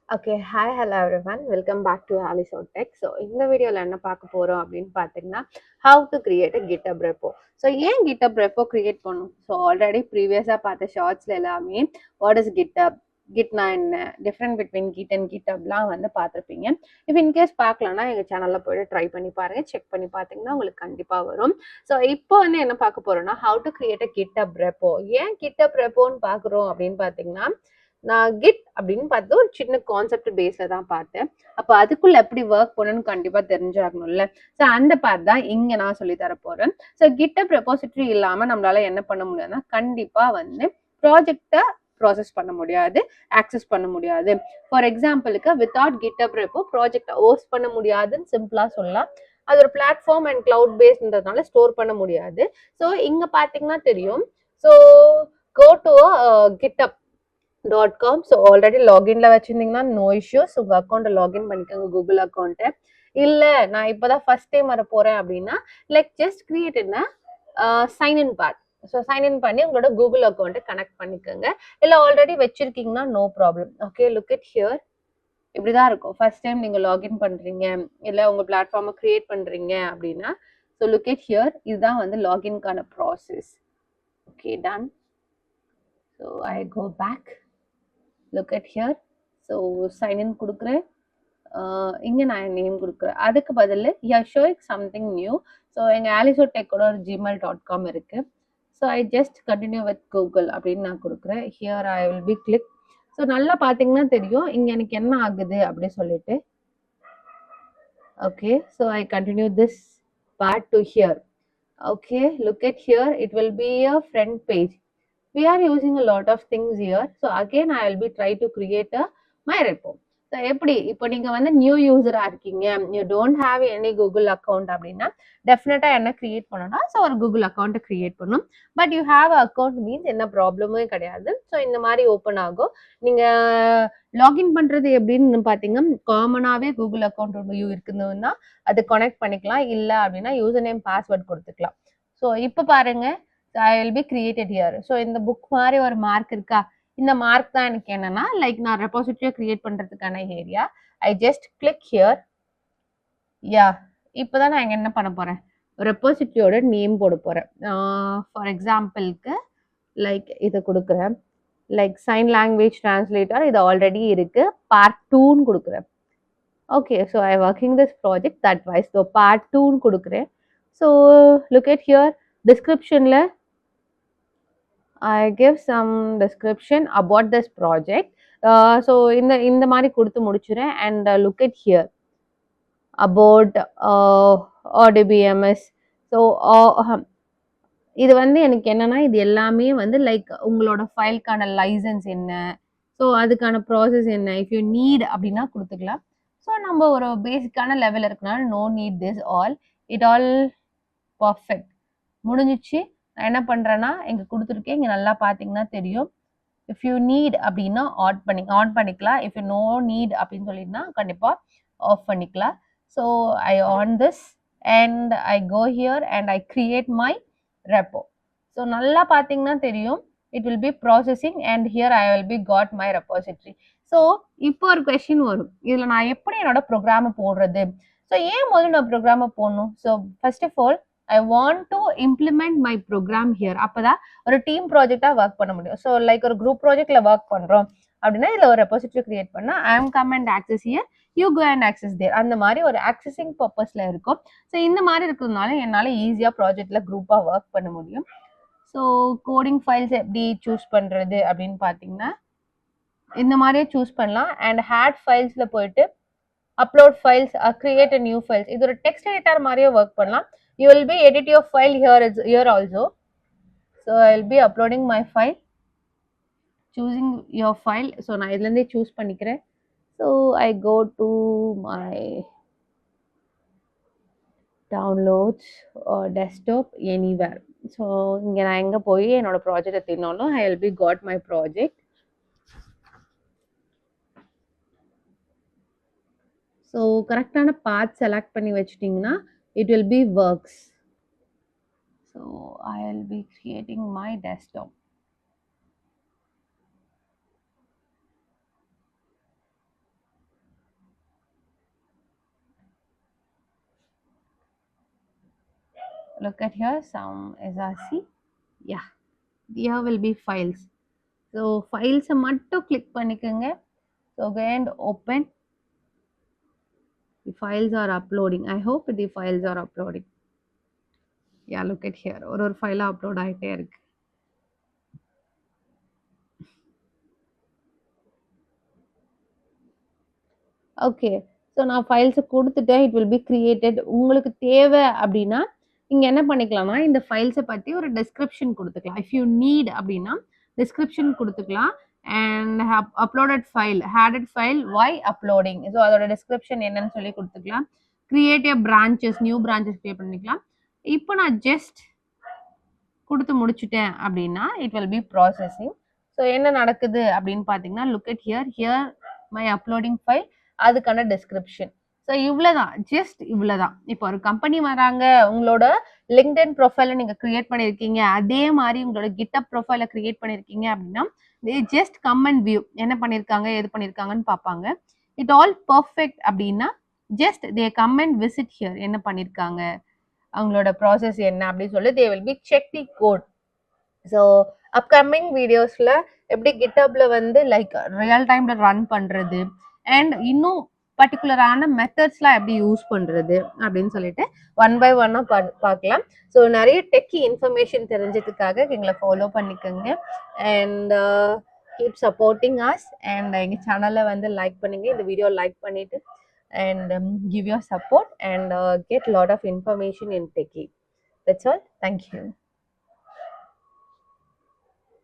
Okay, hi, hello everyone. Welcome back to Alice on Tech. So, இந்த வீடியோல என்ன பார்க்க போறோம் அப்படின்னு பார்த்தீங்கன்னா, how to create a GitHub repo. So, ஏன் GitHub repo create பண்ணும்? So, already previousா பார்த்த ஷார்ட்ஸ்ல எல்லாமே what is GitHub, Gitனா என்ன, டிஃப்ரெண்ட் பிட்வீன் Git and GitHubலாம் வந்து பார்த்துருப்பீங்க. இப்போ இன்கேஸ் பார்க்கலன்னா எங்கள் சேனலில் போய்ட்டு ட்ரை பண்ணி பாருங்க, செக் பண்ணி பார்த்தீங்கன்னா உங்களுக்கு கண்டிப்பாக வரும். ஸோ இப்போ வந்து என்ன பார்க்க போறோம்னா how to create a GitHub repo. ஏன் GitHub repoன்னு பார்க்குறோம் அப்படின்னு பார்த்தீங்கன்னா, நான் கிட் அப்படின்னு பார்த்து ஒரு சின்ன கான்செப்ட் பேஸ்ல தான் பார்த்தேன். அப்போ அதுக்குள்ள எப்படி ஒர்க் பண்ணணும்னு கண்டிப்பா தெரிஞ்சாகணும்ல. ஸோ அந்த பார்ட் தான் இங்க நான் சொல்லி தர போறேன். ஸோ கிட்டப் ரெபாசிட்டரி இல்லாம நம்மளால என்ன பண்ண முடியாதுன்னா கண்டிப்பா வந்து ப்ராஜெக்டை ப்ராசஸ் பண்ண முடியாது, ஆக்சஸ் பண்ண முடியாது. ஃபார் எக்ஸாம்பிளுக்கு வித்தவுட் கிட்டப் ரெப்போ ப்ராஜெக்டை ஹோஸ்ட் பண்ண முடியாதுன்னு சிம்பிளா சொல்லலாம். அது ஒரு பிளாட்ஃபார்ம் அண்ட் கிளவுட் பேஸ்ன்றதுனால ஸ்டோர் பண்ண முடியாது. ஸோ இங்க பாத்தீங்கன்னா தெரியும். So go to GitHub .com. So already லாகின்ல வச்சிருந்தீங்கன்னா நோ இஷ்யூஸ். உங்க அக்கௌண்ட்டை லாகின் பண்ணிக்கோங்க, கூகுள் அக்கௌண்ட்டை. இல்லை நான் இப்போதான் ஃபர்ஸ்ட் டைம் வர போறேன் அப்படின்னா லைக் ஜஸ்ட் கிரியேட் என்ன சைன்இன் பார்ட். ஸோ சைன்இன் பண்ணி உங்களோட கூகுள் அக்கௌண்ட்டை கனெக்ட் பண்ணிக்கோங்க. இல்லை ஆல்ரெடி வச்சிருக்கீங்கன்னா no problem. Okay, look it here. இப்படிதான் இருக்கும் ஃபர்ஸ்ட் டைம் நீங்க லாகின் பண்றீங்க, இல்லை உங்க பிளாட்ஃபார்மை கிரியேட் பண்றீங்க அப்படின்னா. ஸோ லுக் இட் ஹியர், இதுதான் வந்து லாகின்கான process. Okay, done. So I go back. Look at here. So sign in கொடுக்குறேன். இங்கே நான் என் நேம் கொடுக்குறேன். அதுக்கு பதில் ஷோயிங் சம்திங் நியூ. ஸோ எங்கள் ஆலிசோடெக்கோட ஒரு gmail.com இருக்கு. So I just continue with Google அப்படின்னு நான் கொடுக்குறேன். Here I will B click. So நல்லா பார்த்தீங்கன்னா தெரியும் இங்கே எனக்கு என்ன ஆகுது அப்படி சொல்லிட்டு. Okay, so I continue this part to hear. Okay, look at here, it will be a front page. We are using a lot of things here. So again I will be try to create a my repo. So எப்படி இப்போ நீங்க வந்து new யூசரா இருக்கீங்க, you don't have any Google account அப்படின்னா டெஃபினட்டா என்ன create பண்ணணும்னா so ஒரு கூகுள் அக்கௌண்ட் கிரியேட் பண்ணும். But you have account means என்ன ப்ராப்ளமே கிடையாது. ஸோ இந்த மாதிரி ஓப்பன் ஆகும். நீங்க லாகின் பண்றது எப்படின்னு பாத்தீங்கன்னா காமனாவே கூகுள் அக்கௌண்ட் இருக்குதுன்னா அது கனெக்ட் பண்ணிக்கலாம். இல்லை அப்படின்னா யூசர் நேம் பாஸ்வேர்ட் கொடுத்துக்கலாம். ஸோ இப்போ பாருங்க, ஐ will be created here. So இந்த புக் மாதிரி ஒரு மார்க் இருக்கா, இந்த மார்க் தான் எனக்கு என்னன்னா லைக் நான் ரெபாசிட்டரியை கிரியேட் பண்றதுக்கான area. I just click here. Yeah, இப்போதான் நான் இங்க என்ன பண்ண போறேன், ரெபாசிட்டரியோட நேம் போட போறேன். ஃபார் எக்ஸாம்பிளுக்கு லைக் இதை கொடுக்குறேன். லைக் சைன் லாங்குவேஜ் டிரான்ஸ்லேட்டர் இது ஆல்ரெடி இருக்கு, பார்ட் 2ன்னு கொடுக்குறேன். Okay, so I working this project that wise. So part 2ன்னு கொடுக்குறேன். ஸோ லுக் அட் ஹியர், டிஸ்கிரிப்ஷனில் I give some description about this project. So இந்த மாதிரி கொடுத்து முடிச்சுறேன். And look at here about ODBMS. So இது வந்து எனக்கு என்னன்னா இது எல்லாமே வந்து லைக் உங்களோட ஃபைல்கான லைசன்ஸ் என்ன, ஸோ அதுக்கான ப்ராசஸ் என்ன, இஃப் யூ நீட் அப்படின்னா கொடுத்துக்கலாம். ஸோ நம்ம ஒரு பேசிக்கான லெவல் இருக்கனால no need this all, it all perfect முடிஞ்சிச்சு. நான் என்ன பண்றேன்னா இங்க கொடுத்துருக்கேன், இங்க நல்லா பாத்தீங்கன்னா தெரியும். இஃப் யூ நீட் அப்படின்னா ஆன் பண்ணிக்கலாம். இஃப் யூ நோ நீட் அப்படின்னு சொல்லிட்டுனா கண்டிப்பா ஆஃப் பண்ணிக்கலாம். So I on this and I go here and I create my repo. So நல்லா பார்த்தீங்கன்னா தெரியும், it will be processing and here I will be got my repository. So இப்போ ஒரு question வரும், இதில் நான் எப்படி என்னோட ப்ரோக்ராமை போடுறது. ஸோ ஏன் முதல்ல நான் ப்ரோக்ராமை போடணும். So first of all I want to implement my program here. அப்போதான் ஒரு டீம் ப்ராஜெக்டா ஒர்க் பண்ண முடியும். ஸோ லைக் ஒரு குரூப் ப்ராஜெக்ட்ல ஒர்க் பண்றோம் அப்படின்னா இதுல ஒரு ரெபாசிட்டரி கிரியேட் பண்ணா I am come and access here, you go and access there, அந்த மாதிரி ஒரு ஆக்சஸிங் பர்பஸ்ல இருக்கும். ஸோ இந்த மாதிரி இருக்கிறதுனால என்னால் ஈஸியா ப்ராஜெக்ட்ல குரூப்பா ஒர்க் பண்ண முடியும். ஸோ கோடிங் ஃபைல்ஸ் எப்படி சூஸ் பண்றது அப்படின்னு பார்த்தீங்கன்னா இந்த மாதிரியே சூஸ் பண்ணலாம். அண்ட் ஹேட் ஃபைல்ஸ்ல போயிட்டு upload files, create a new files, இது ஒரு டெக்ஸ்ட் எடிட்டர் மாதிரியே ஒர்க் பண்ணலாம். You will be edit your file here also. So I'll be uploading my file, choosing your file. So நான் இதுல இருந்தே choose பண்ணிக்கிறேன். So I go to my downloads or desktop anywhere. So இங்க நான் எங்க போய் என்னோட project எடுத்துனாலும் I will be got my project. So கரெக்டான path select பண்ணி வச்சிட்டீங்கன்னா it will be works. So I will be creating my desktop. look at here, some src. Yeah, here will be files. So files மட்டும் click பண்ணிக்கங்க. So go and open. The files are uploading. I hope the files are uploading. Yeah, look at here, ஒரு file upload ஆயிட்டே இருக்கு. Okay, so நான் ஃபைல்ஸை கொடுத்துட்டேன். It will be created. உங்களுக்கு தேவை அப்படின்னா நீங்கள் என்ன பண்ணிக்கலாம்னா இந்த ஃபைல்ஸை பற்றி ஒரு டிஸ்கிரிப்ஷன் கொடுத்துக்கலாம். இஃப் யூ நீட் அப்படின்னா டிஸ்கிரிப்ஷன் கொடுத்துக்கலாம். And uploaded file, headed file, why uploading, so அதோட டிஸ்கிரிப்ஷன் என்னன்னு சொல்லி கொடுத்துக்கலாம். Create a branches, new branches create பண்ணிக்கலாம். இப்போ நான் ஜஸ்ட் கொடுத்து முடிச்சுட்டேன் அப்படின்னா it will be processing. So என்ன நடக்குது அப்படின்னு பார்த்தீங்கன்னா look at here my uploading file, அதுக்கான டிஸ்கிரிப்ஷன். ஸோ இவ்வளோதான், ஜஸ்ட் இவ்வளோதான். இப்போ ஒரு கம்பெனி வராங்க, உங்களோட லிங்க்டின் ப்ரொஃபைலை நீங்கள் கிரியேட் பண்ணியிருக்கீங்க, அதே மாதிரி உங்களோட கிட்டப் ப்ரொஃபைலை கிரியேட் பண்ணியிருக்கீங்க அப்படின்னா ஜஸ்ட் கம் அண்ட் வியூ என்ன பண்ணியிருக்காங்க எது பண்ணியிருக்காங்கன்னு பார்ப்பாங்க. இட் ஆல் பர்ஃபெக்ட் அப்படின்னா just they come and visit here, என்ன பண்ணியிருக்காங்க, அவங்களோட ப்ராசஸ் என்ன அப்படின்னு சொல்லி they will be check the code. So upcoming வீடியோஸில் எப்படி கிட்டப்ல வந்து லைக் ரியல் டைமில் ரன் பண்ணுறது அண்ட் இன்னும் பர்டிகுலரான மெத்தட்ஸ்லாம் எப்படி யூஸ் பண்ணுறது அப்படின்னு சொல்லிட்டு ஒன் பை ஒன்னாக பார்க்கலாம். ஸோ நிறைய டெக்கி இன்ஃபர்மேஷன் தெரிஞ்சதுக்காக எங்களை ஃபாலோ பண்ணிக்கோங்க. And keep supporting us. And எங்கள் சேனலை வந்து லைக் பண்ணுங்க, இந்த வீடியோ லைக் பண்ணிவிட்டு and give your support and get a lot of information in techie. That's all. Thank you.